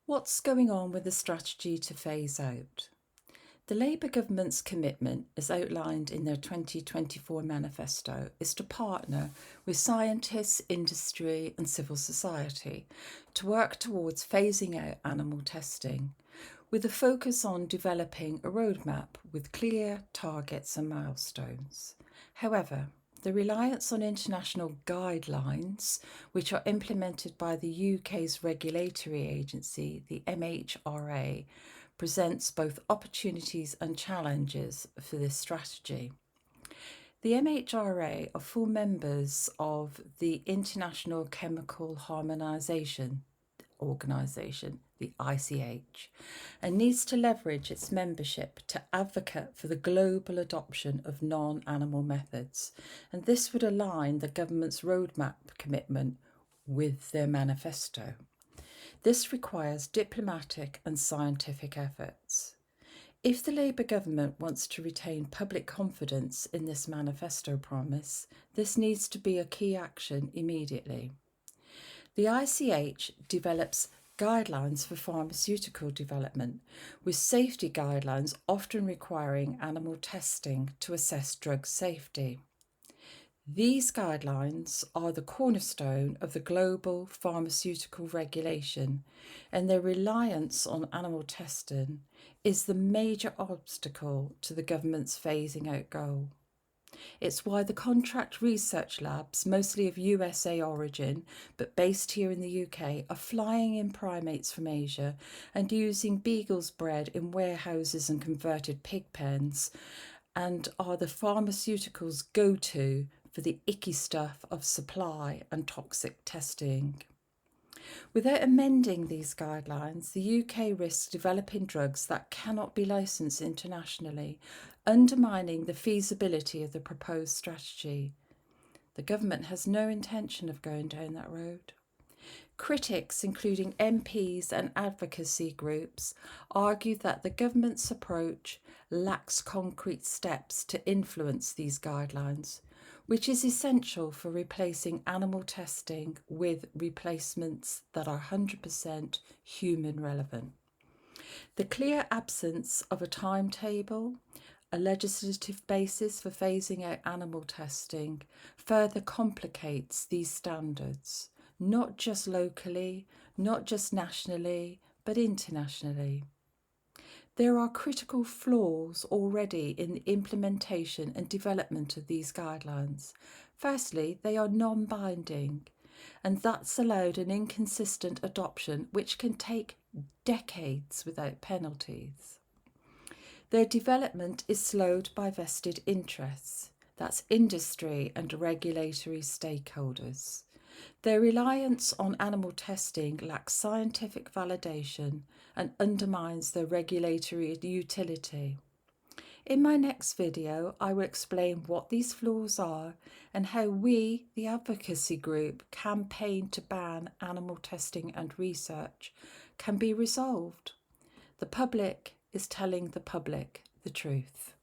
What's going on with the strategy to phase out? The Labour government's commitment, as outlined in their 2024 manifesto, is to partner with scientists, industry, and civil society to work towards phasing out animal testing, with a focus on developing a roadmap with clear targets and milestones. However, the reliance on international guidelines, which are implemented by the UK's regulatory agency, the MHRA, presents both opportunities and challenges for this strategy. The MHRA are full members of the International Chemical Harmonisation Organisation, the ICH, and needs to leverage its membership to advocate for the global adoption of non-animal methods, and this would align the government's roadmap commitment with their manifesto. This requires diplomatic and scientific efforts. If the Labour government wants to retain public confidence in this manifesto promise, this needs to be a key action immediately. The ICH develops guidelines for pharmaceutical development, with safety guidelines often requiring animal testing to assess drug safety. These guidelines are the cornerstone of the global pharmaceutical regulation, and their reliance on animal testing is the major obstacle to the government's phasing out goal. It's why the contract research labs, mostly of USA origin but based here in the UK, are flying in primates from Asia and using beagles bred in warehouses and converted pig pens, and are the pharmaceuticals go-to for the icky stuff of supply and toxic testing. Without amending these guidelines, the UK risks developing drugs that cannot be licensed internationally, undermining the feasibility of the proposed strategy. The government has no intention of going down that road. Critics, including MPs and advocacy groups, argue that the government's approach lacks concrete steps to influence these guidelines, which is essential for replacing animal testing with replacements that are 100% human relevant. The clear absence of a timetable, a legislative basis for phasing out animal testing, further complicates these standards, not just locally, not just nationally, but internationally. There are critical flaws already in the implementation and development of these guidelines. Firstly, they are non-binding, and that's allowed an inconsistent adoption which can take decades without penalties. Their development is slowed by vested interests, that's industry and regulatory stakeholders. Their reliance on animal testing lacks scientific validation and undermines their regulatory utility. In my next video, I will explain what these flaws are and how we, the advocacy group, campaign to ban animal testing and research, can be resolved. The public is telling the public the truth.